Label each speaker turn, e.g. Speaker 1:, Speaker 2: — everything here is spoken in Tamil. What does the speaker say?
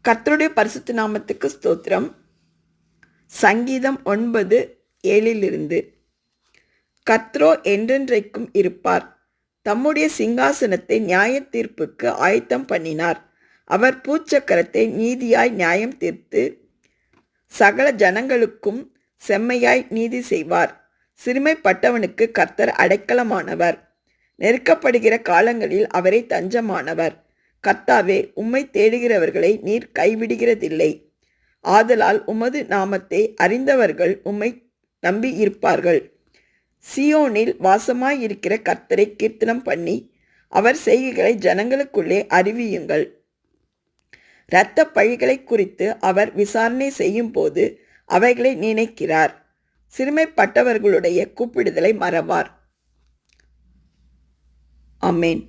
Speaker 1: கர்த்தருடைய பரிசுத்த நாமத்துக்கு ஸ்தோத்திரம். சங்கீதம் 9:7 கர்த்தரோ என்றென்றைக்கும் இருப்பார். தம்முடைய சிங்காசனத்தை நியாய தீர்ப்புக்கு ஆயத்தம் பண்ணினார். அவர் பூச்சக்கரத்தை நீதியாய் நியாயம் தீர்த்து சகல ஜனங்களுக்கும் செம்மையாய் நீதி செய்வார். சிறுமைப்பட்டவனுக்கு கர்த்தர் அடைக்கலமானவர். நெருக்கப்படுகிற காலங்களில் அவரை தஞ்சமானவர். கர்த்தாவே, உம்மை தேடுகிறவர்களை நீர் கைவிடுகிறதில்லை. ஆதலால் உமது நாமத்தை அறிந்தவர்கள் உம்மை நம்பி இருப்பார்கள். சியோனில் வாசமாயிருக்கிற கர்த்தரை கீர்த்தனம் பண்ணி அவர் செய்கைகளை ஜனங்களுக்குள்ளே அறிவியுங்கள். இரத்த பழிகளை குறித்து அவர் விசாரணை செய்யும் போது அவைகளை நினைக்கிறார். சிறுமைப்பட்டவர்களுடைய கூப்பிடுதலை மறவார். ஆமென்.